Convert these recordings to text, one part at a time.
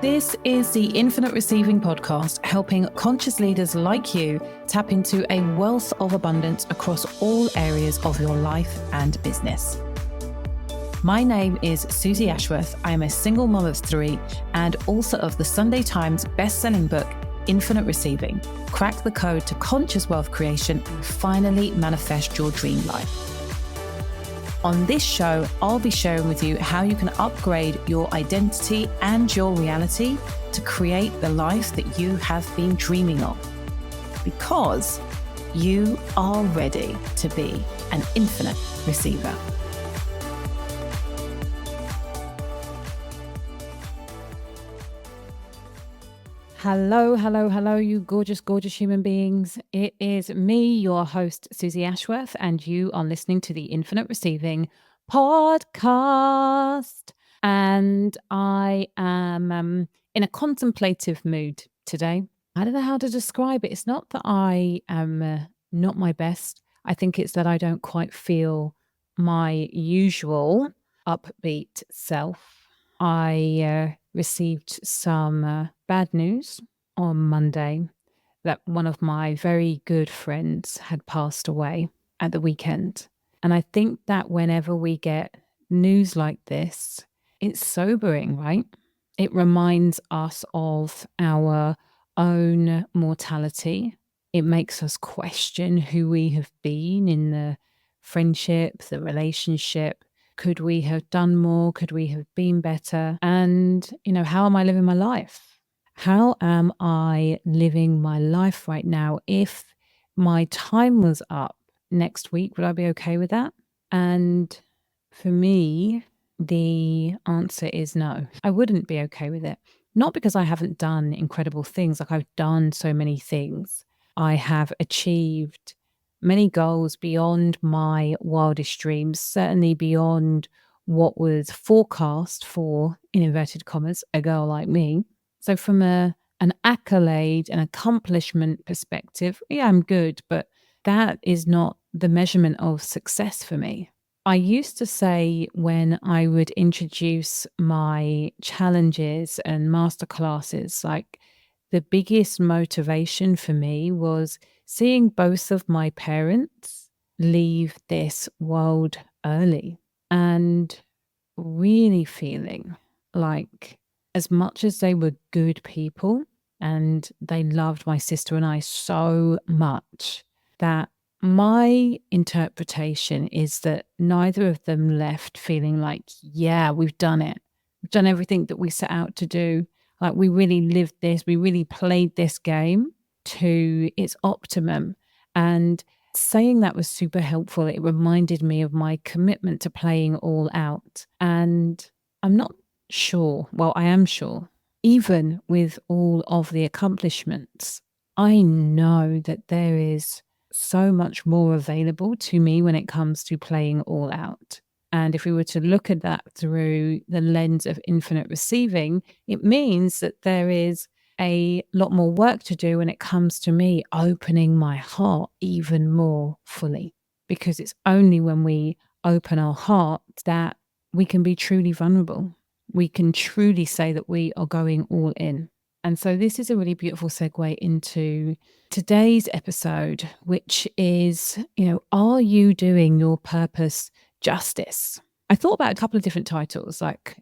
This is the Infinite Receiving Podcast, helping conscious leaders like you tap into a wealth of abundance across all areas of your life and business. My name is Susie Ashworth. I am a single mom of 3 and author of the Sunday Times best-selling book, Infinite Receiving: Crack the Code to Conscious Wealth Creation and Finally Manifest Your Dream Life. On this show, I'll be sharing with you how you can upgrade your identity and your reality to create the life that you have been dreaming of. Because you are ready to be an infinite receiver. Hello, you gorgeous, gorgeous human beings. It is me, your host, Susie Ashworth, and you are listening to the Infinite Receiving Podcast. And I am in a contemplative mood today. I don't know how to describe it. It's not that I am not my best. I think it's that I don't quite feel my usual upbeat self. I received some bad news on Monday that one of my very good friends had passed away at the weekend. And I think that whenever we get news like this, it's sobering, right? It reminds us of our own mortality. It makes us question who we have been in the friendship, the relationship. Could we have done more? Could we have been better? And, how am I living my life? How am I living my life right now? If my time was up next week, would I be okay with that? And for me, the answer is no. I wouldn't be okay with it. Not because I haven't done incredible things. Like, I've done so many things. I have achieved many goals beyond my wildest dreams, certainly beyond what was forecast for, in inverted commas, a girl like me. So from an accolade, an accomplishment perspective, yeah, I'm good, but that is not the measurement of success for me. I used to say when I would introduce my challenges and masterclasses, like, the biggest motivation for me was seeing both of my parents leave this world early and really feeling like, as much as they were good people and they loved my sister and I so much, that my interpretation is that neither of them left feeling like, yeah, we've done it. We've done everything that we set out to do. Like, we really lived this, we really played this game to its optimum. And saying that was super helpful. It reminded me of my commitment to playing all out. And I'm not sure, well, I am sure, even with all of the accomplishments, I know that there is so much more available to me when it comes to playing all out. And if we were to look at that through the lens of infinite receiving, it means that there is a lot more work to do when it comes to me opening my heart even more fully. Because it's only when we open our heart that we can be truly vulnerable. We can truly say that we are going all in. And so this is a really beautiful segue into today's episode, which is, are you doing your purpose justice? I thought about a couple of different titles, like,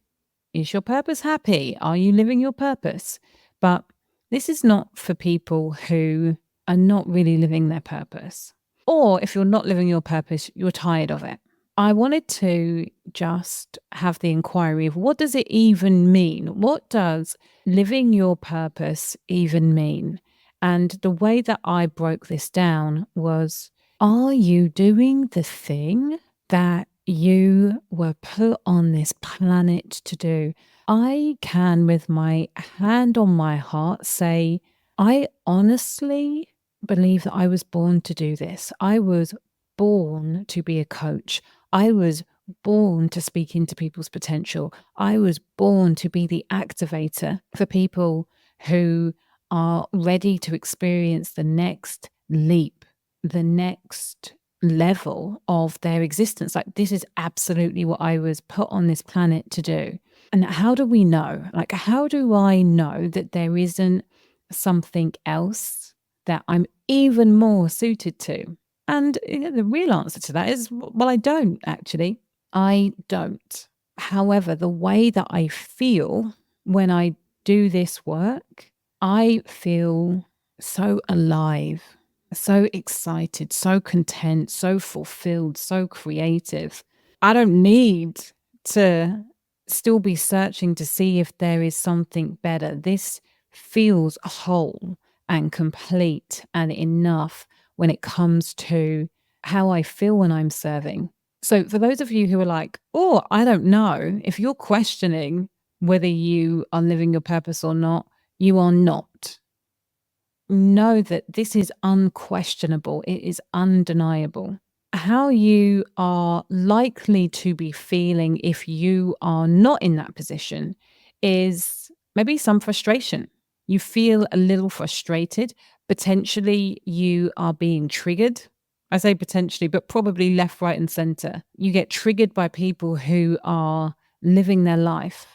is your purpose happy? Are you living your purpose? But this is not for people who are not really living their purpose. Or if you're not living your purpose, you're tired of it. I wanted to just have the inquiry of, what does it even mean? What does living your purpose even mean? And the way that I broke this down was, are you doing the thing that you were put on this planet to do? I can, with my hand on my heart, say, I honestly believe that I was born to do this. I was born to be a coach. I was born to speak into people's potential. I was born to be the activator for people who are ready to experience the next leap, the next level of their existence. Like, this is absolutely what I was put on this planet to do. And how do we know? Like, how do I know that there isn't something else that I'm even more suited to? And the real answer to that is, well, I don't actually. I don't. However, the way that I feel when I do this work, I feel so alive, so excited, so content, so fulfilled, so creative. I don't need to still be searching to see if there is something better. This feels whole and complete and enough when it comes to how I feel when I'm serving. So, for those of you who are like, oh, I don't know, if you're questioning whether you are living your purpose or not, you are not. Know that this is unquestionable, it is undeniable. How you are likely to be feeling if you are not in that position is maybe some frustration. You feel a little frustrated. Potentially, you are being triggered. I say potentially, but probably left, right, and center. You get triggered by people who are living their life,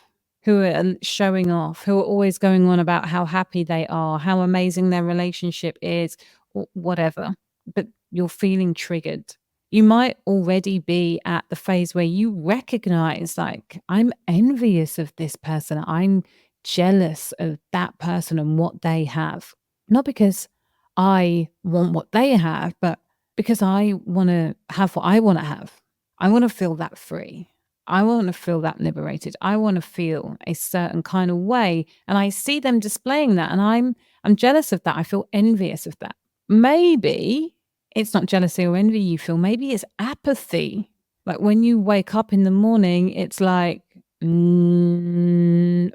who are showing off, who are always going on about how happy they are, how amazing their relationship is, or whatever. But you're feeling triggered. You might already be at the phase where you recognize, like, I'm envious of this person. I'm jealous of that person and what they have. Not because I want what they have, but because I want to have what I want to have. I want to feel that free. I want to feel that liberated. I want to feel a certain kind of way. And I see them displaying that. And I'm jealous of that. I feel envious of that. Maybe it's not jealousy or envy you feel. Maybe it's apathy. Like when you wake up in the morning, it's like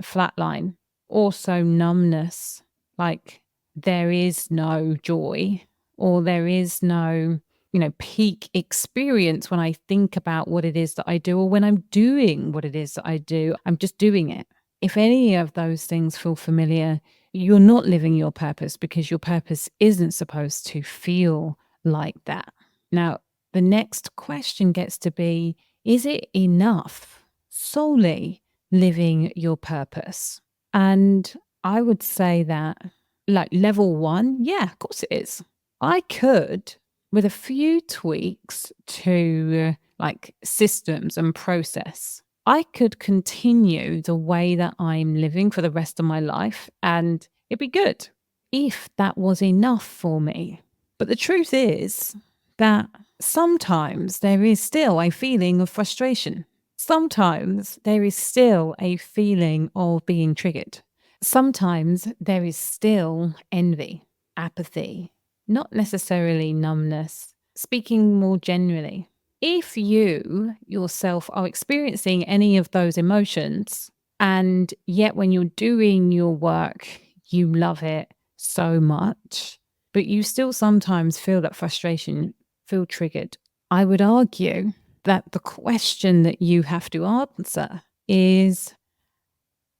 flatline. Also numbness. Like there is no joy or there is no, peak experience when I think about what it is that I do or when I'm doing what it is that I do. I'm just doing it. If any of those things feel familiar, you're not living your purpose because your purpose isn't supposed to feel like that. Now, the next question gets to be, is it enough solely living your purpose? And I would say that, like, level one, yeah, of course it is. I could, with a few tweaks to like systems and process, I could continue the way that I'm living for the rest of my life and it'd be good if that was enough for me. But the truth is that sometimes there is still a feeling of frustration. Sometimes there is still a feeling of being triggered. Sometimes there is still envy, apathy, not necessarily numbness, speaking more generally. If you yourself are experiencing any of those emotions, and yet when you're doing your work, you love it so much, but you still sometimes feel that frustration, feel triggered, I would argue that the question that you have to answer is,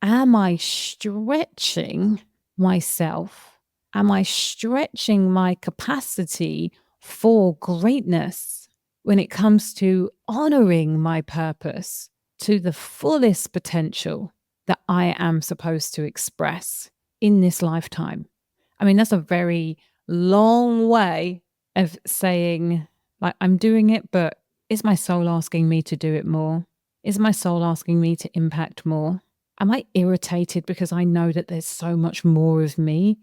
am I stretching myself? Am I stretching my capacity for greatness when it comes to honoring my purpose to the fullest potential that I am supposed to express in this lifetime? I mean, that's a very long way of saying, like, I'm doing it, but is my soul asking me to do it more? Is my soul asking me to impact more? Am I irritated because I know that there's so much more of me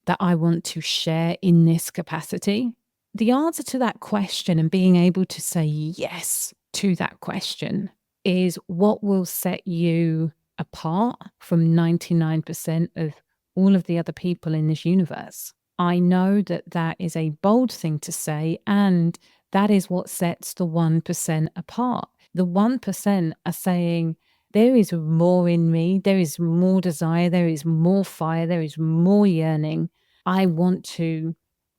that I want to share in this capacity? The answer to that question and being able to say yes to that question is what will set you apart from 99% of all of the other people in this universe. I know that that is a bold thing to say, and that is what sets the 1% apart. The 1% are saying, there is more in me, there is more desire, there is more fire, there is more yearning. I want to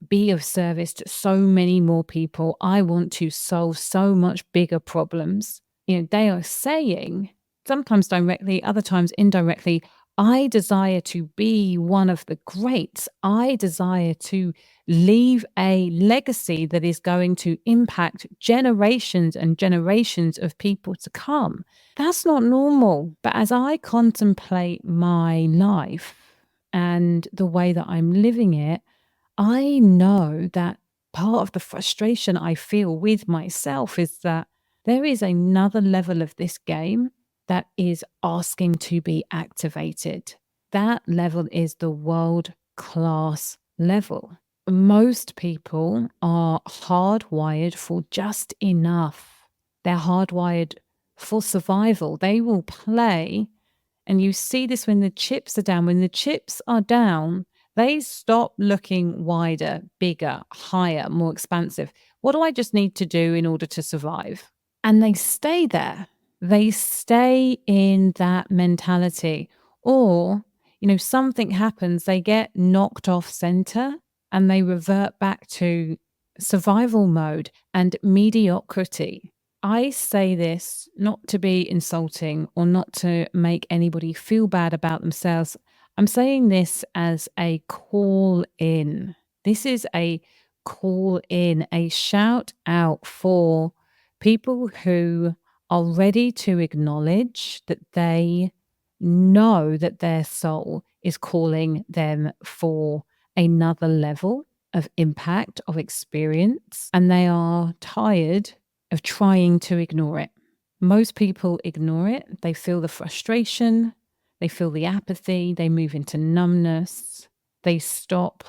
be of service to so many more people. I want to solve so much bigger problems. They are saying, sometimes directly, other times indirectly, I desire to be one of the greats. I desire to leave a legacy that is going to impact generations and generations of people to come. That's not normal. But as I contemplate my life and the way that I'm living it, I know that part of the frustration I feel with myself is that there is another level of this game that is asking to be activated. That level is the world class level. Most people are hardwired for just enough. They're hardwired for survival. They will play, and you see this when the chips are down. When the chips are down, they stop looking wider, bigger, higher, more expansive. What do I just need to do in order to survive? And they stay there. They stay in that mentality. Or, something happens, they get knocked off center and they revert back to survival mode and mediocrity. I say this not to be insulting or not to make anybody feel bad about themselves. I'm saying this as a call in. This is a call in, a shout out for people who are ready to acknowledge that they know that their soul is calling them for another level of impact, of experience, and they are tired of trying to ignore it. Most people ignore it. They feel the frustration, they feel the apathy, they move into numbness, they stop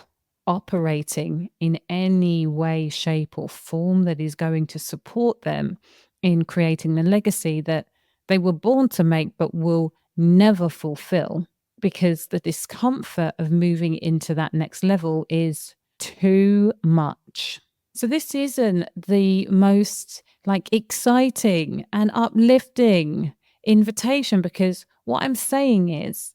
operating in any way, shape, or form that is going to support them in creating the legacy that they were born to make but will never fulfill, because the discomfort of moving into that next level is too much. So this isn't the most exciting and uplifting invitation, because what I'm saying is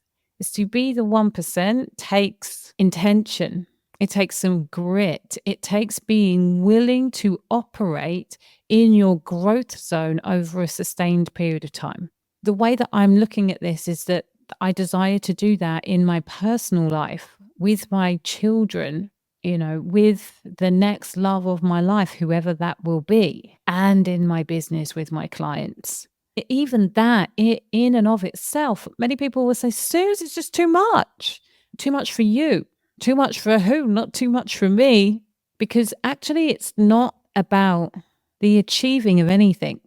to be the 1% takes intention. It takes some grit. It takes being willing to operate in your growth zone over a sustained period of time. The way that I'm looking at this is that I desire to do that in my personal life, with my children, with the next love of my life, whoever that will be, and in my business with my clients. Even that, in and of itself, many people will say, Suze, it's just too much. Too much for you. Too much for who? Not too much for me. Because actually, it's not about the achieving of anything.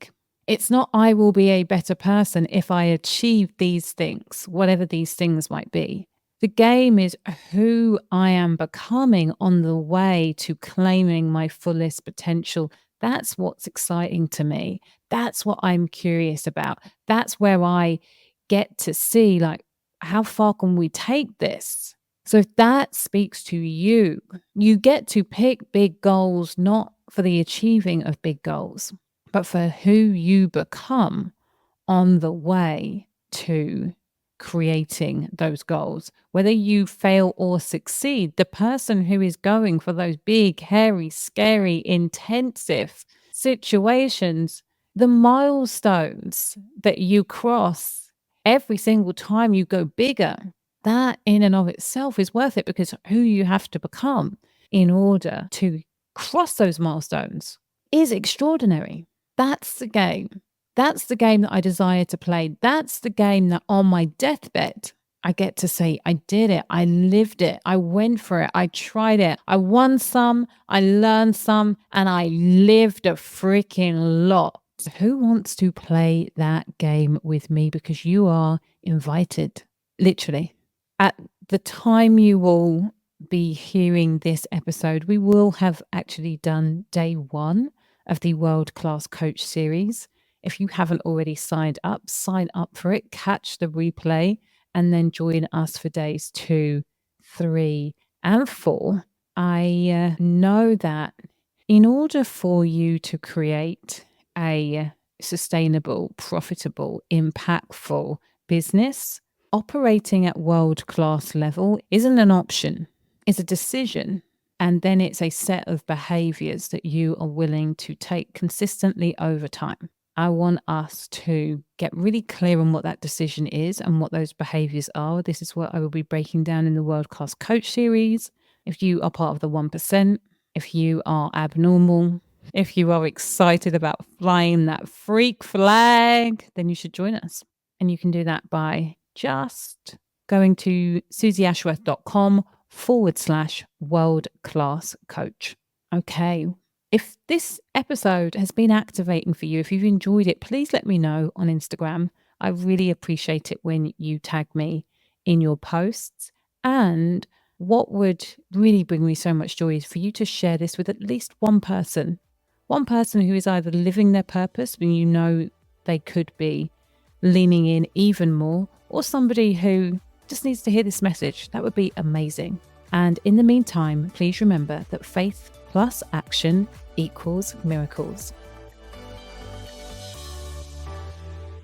It's not, I will be a better person if I achieve these things, whatever these things might be. The game is who I am becoming on the way to claiming my fullest potential. That's what's exciting to me. That's what I'm curious about. That's where I get to see, how far can we take this? So if that speaks to you, you get to pick big goals, not for the achieving of big goals, but for who you become on the way to creating those goals. Whether you fail or succeed, the person who is going for those big, hairy, scary, intensive situations, the milestones that you cross every single time you go bigger, that in and of itself is worth it, because who you have to become in order to cross those milestones is extraordinary. That's the game. That's the game that I desire to play. That's the game that on my deathbed, I get to say, I did it. I lived it. I went for it. I tried it. I won some, I learned some, and I lived a freaking lot. So who wants to play that game with me? Because you are invited, literally. At the time you will be hearing this episode, we will have actually done day 1 of the World Class Coach series. If you haven't already signed up, sign up for it, catch the replay, and then join us for days 2, 3, and 4. I know that in order for you to create a sustainable, profitable, impactful business, operating at world-class level isn't an option, it's a decision. And then it's a set of behaviors that you are willing to take consistently over time. I want us to get really clear on what that decision is and what those behaviors are. This is what I will be breaking down in the World Class Coach series. If you are part of the 1%, if you are abnormal, if you are excited about flying that freak flag, then you should join us. And you can do that by just going to susieashworth.com/world class coach. Okay. If this episode has been activating for you, if you've enjoyed it, please let me know on Instagram. I really appreciate it when you tag me in your posts. And what would really bring me so much joy is for you to share this with at least one person who is either living their purpose when you know they could be leaning in even more, or somebody who just needs to hear this message. That would be amazing. And in the meantime, please remember that faith plus action equals miracles.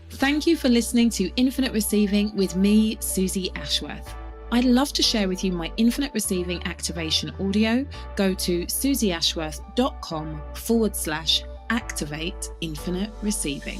Thank you for listening to Infinite Receiving with me, Susie Ashworth. I'd love to share with you my Infinite Receiving activation audio. Go to susieashworth.com/activate infinite receiving.